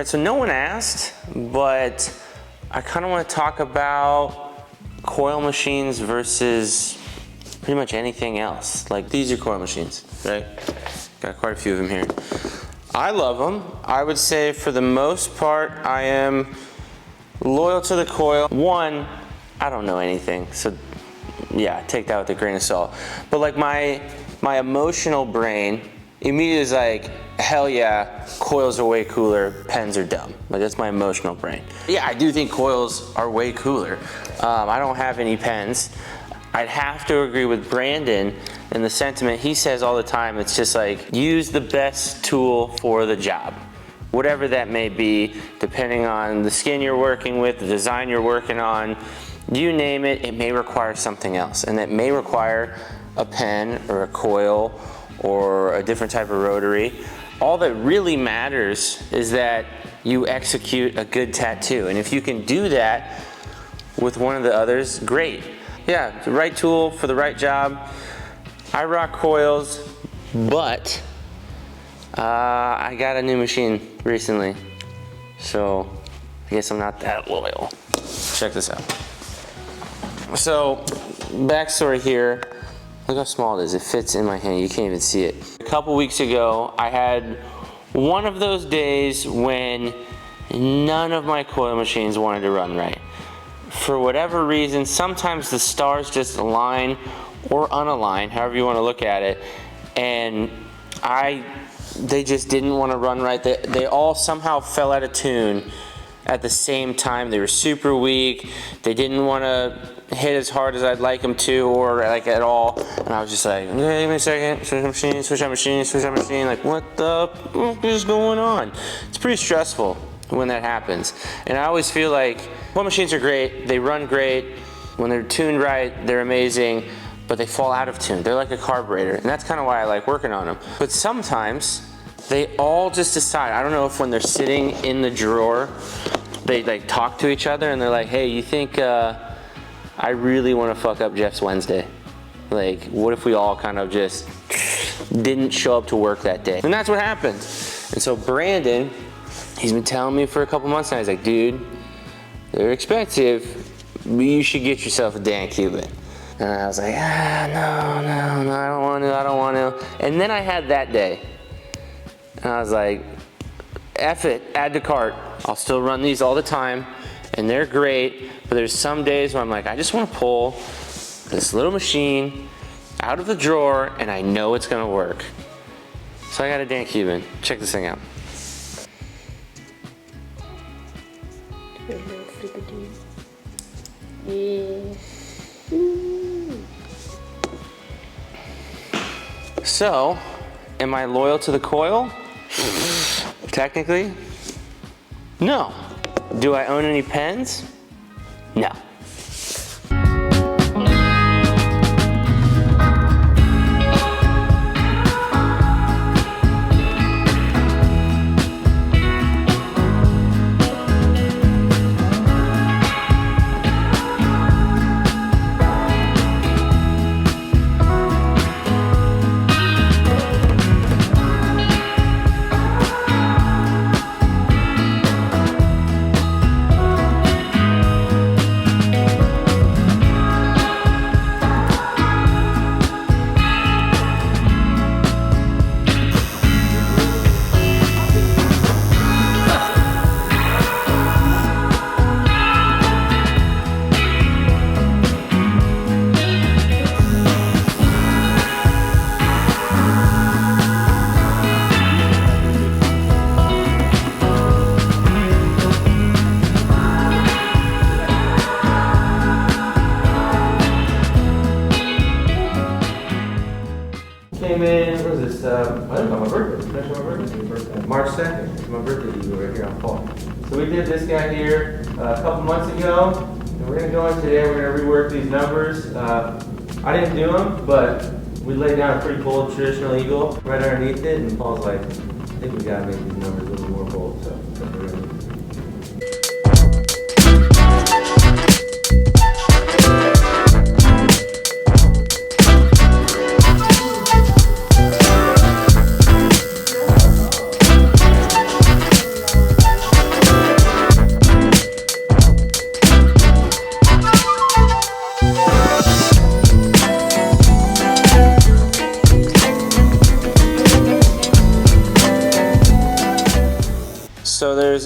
right, so no one asked, but I kind of want to talk about coil machines versus pretty much anything else. Like, these are coil machines, right? Got quite a few of them here. I love them. I would say for the most part, I am loyal to the coil. One, I don't know anything, so yeah, take that with a grain of salt. But like my emotional brain immediately is like, hell yeah, coils are way cooler, pens are dumb. Like, that's my emotional brain. Yeah, I do think coils are way cooler. I don't have any pens. I'd have to agree with Brandon in the sentiment he says all the time. It's just like, use the best tool for the job. Whatever that may be, depending on the skin you're working with, the design you're working on, you name it, it may require something else. And it may require a pen or a coil or a different type of rotary. All that really matters is that you execute a good tattoo. And if you can do that with one of the others, great. Yeah, the right tool for the right job. I rock coils, but I got a new machine recently, so I guess I'm not that loyal. Check this out. So, backstory here. Look how small it is. It fits in my hand. You can't even see it. A couple weeks ago, I had one of those days when none of my coil machines wanted to run right. For whatever reason, sometimes the stars just align or unalign, however you want to look at it, and they just didn't want to run right. They all somehow fell out of tune at the same time. They were super weak. They didn't want to hit as hard as I'd like them to, or like at all. And I was just like, okay, give me a second, switch that machine, switch that machine, switch that machine. Like, what the fuck is going on? It's pretty stressful when that happens. And I always feel like coil machines are great, they run great. When they're tuned right, they're amazing, but they fall out of tune. They're like a carburetor, and that's kind of why I like working on them. But sometimes they all just decide, I don't know if when they're sitting in the drawer, they like talk to each other and they're like, hey, you think I really want to fuck up Geoff's Wednesday? Like, what if we all kind of just didn't show up to work that day? And that's what happened. And so Brandon, he's been telling me for a couple months now, he's like, dude, they're expensive, but you should get yourself a Dan Cuban. And I was like, no, I don't want to. And then I had that day. And I was like, F it, add to cart. I'll still run these all the time, and they're great, but there's some days where I'm like, I just want to pull this little machine out of the drawer, and I know it's going to work. So I got a Dan Cuban. Check this thing out. Yeah. So, am I loyal to the coil? Technically, no. Do I own any pens? No. Came in, what was this? I think on my birthday. March 2nd. It's my birthday eve right here on fall. So we did this guy here a couple months ago, and we're going to go in today. We're going to rework these numbers. I didn't do them, but we laid down a pretty bold traditional eagle right underneath it, and Paul's like, I think we got to make these numbers a little more bold. So that's what we're going to do.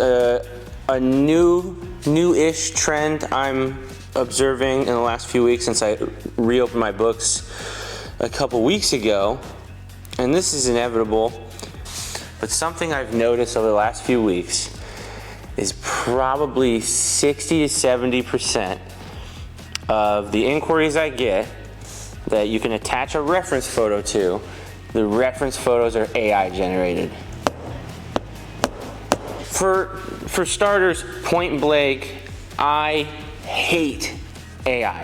a new-ish trend I'm observing in the last few weeks since I reopened my books a couple weeks ago, and this is inevitable, but something I've noticed over the last few weeks is probably 60 to 70% of the inquiries I get that you can attach a reference photo to, the reference photos are AI generated. For starters, point blank, I hate AI.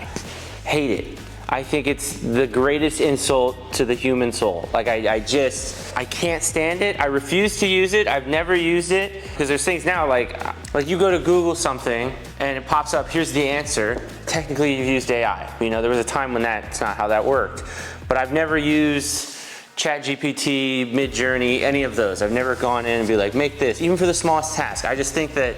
Hate it. I think it's the greatest insult to the human soul. Like I can't stand it. I refuse to use it. I've never used it because there's things now like you go to Google something and it pops up, here's the answer. Technically you've used AI. You know, there was a time when that's not how that worked. But I've never used ChatGPT, Midjourney, any of those. I've never gone in and be like, make this, even for the smallest task. I just think that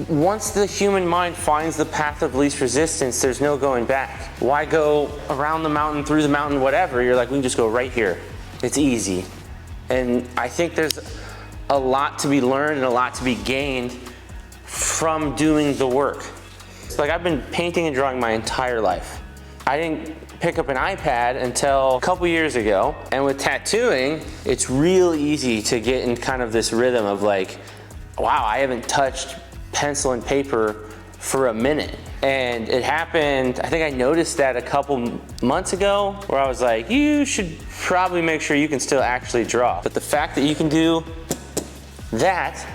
once the human mind finds the path of least resistance, there's no going back. Why go around the mountain, through the mountain, whatever? You're like, we can just go right here. It's easy. And I think there's a lot to be learned and a lot to be gained from doing the work. It's like I've been painting and drawing my entire life. I didn't pick up an iPad until a couple years ago. And with tattooing, it's real easy to get in kind of this rhythm of like, wow, I haven't touched pencil and paper for a minute. And it happened, I think I noticed that a couple months ago where I was like, you should probably make sure you can still actually draw. But the fact that you can do that,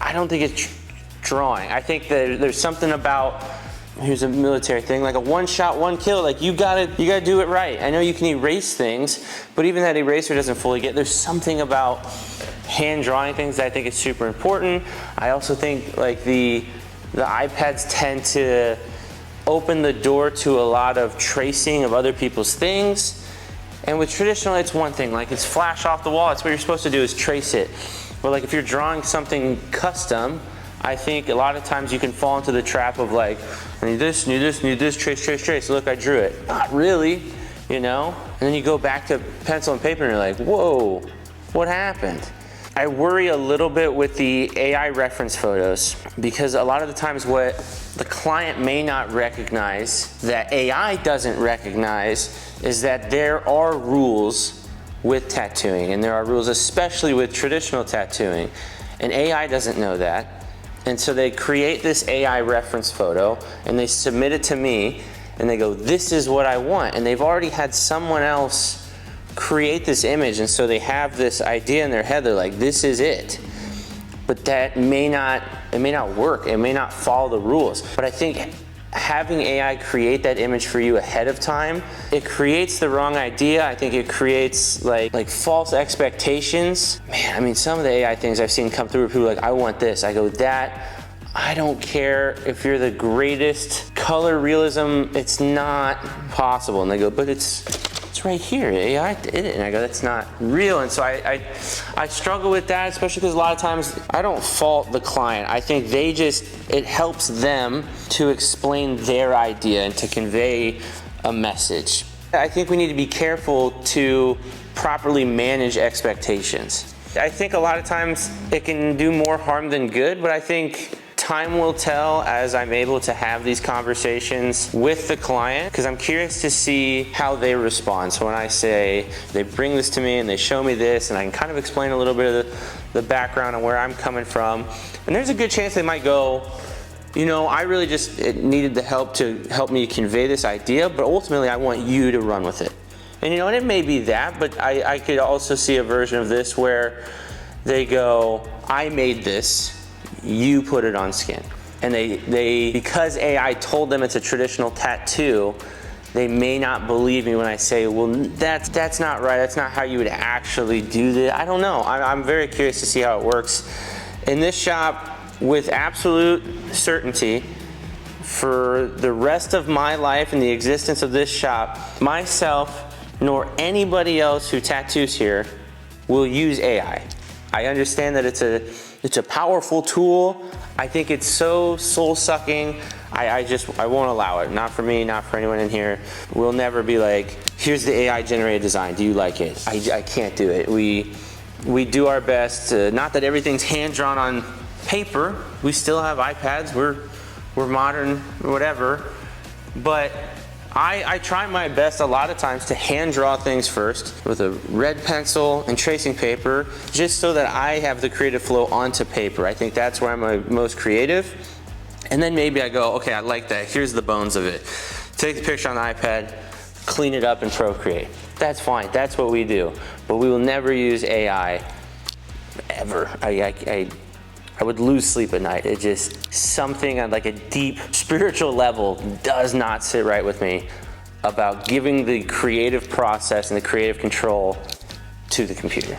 I don't think it's drawing. I think that there's something about, here's a military thing, like a one shot, one kill, like you gotta do it right. I know you can erase things, but even that eraser doesn't fully get, there's something about hand drawing things that I think is super important. I also think like the iPads tend to open the door to a lot of tracing of other people's things. And with traditional, it's one thing, like it's flash off the wall, it's what you're supposed to do is trace it. But like if you're drawing something custom, I think a lot of times you can fall into the trap of like, I need this, trace, look, I drew it. Not really, you know? And then you go back to pencil and paper and you're like, whoa, what happened? I worry a little bit with the AI reference photos because a lot of the times what the client may not recognize that AI doesn't recognize is that there are rules with tattooing, and there are rules especially with traditional tattooing, and AI doesn't know that. And so they create this AI reference photo and they submit it to me and they go, this is what I want. And they've already had someone else create this image, and so they have this idea in their head, they're like, this is it. But that may not work, it may not follow the rules. But I think having AI create that image for you ahead of time, it creates the wrong idea. I think it creates like false expectations. Man, I mean, some of the AI things I've seen come through, people are like, I want this. I go, that, I don't care if you're the greatest color realism, it's not possible. And they go, but it's right here, AI did it. And I go, that's not real. And so I struggle with that, especially because a lot of times I don't fault the client. I think it helps them to explain their idea and to convey a message. I think we need to be careful to properly manage expectations. I think a lot of times it can do more harm than good, but I think time will tell as I'm able to have these conversations with the client, because I'm curious to see how they respond. So when I say, they bring this to me and they show me this, and I can kind of explain a little bit of the background and where I'm coming from, and there's a good chance they might go, you know, I really just needed the help to help me convey this idea, but ultimately I want you to run with it. And you know, and it may be that, but I could also see a version of this where they go, I made this, you put it on skin. And they because AI told them it's a traditional tattoo, they may not believe me when I say, well, that's not right, that's not how you would actually do this. I don't know, I'm very curious to see how it works. In this shop, with absolute certainty, for the rest of my life and the existence of this shop, myself nor anybody else who tattoos here will use AI. I understand that it's a powerful tool. I think it's so soul-sucking. I won't allow it. Not for me, not for anyone in here. We'll never be like, here's the AI generated design, do you like it? I can't do it. We do our best. Not that everything's hand-drawn paper. We still have iPads. We're modern, whatever. But I try my best a lot of times to hand draw things first with a red pencil and tracing paper, just so that I have the creative flow onto paper. I think that's where I'm most creative. And then maybe I go, okay, I like that. Here's the bones of it. Take the picture on the iPad, clean it up in Procreate. That's fine. That's what we do. But we will never use AI ever. I would lose sleep at night. It just, something on like a deep spiritual level does not sit right with me about giving the creative process and the creative control to the computer.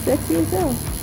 Sexy as hell.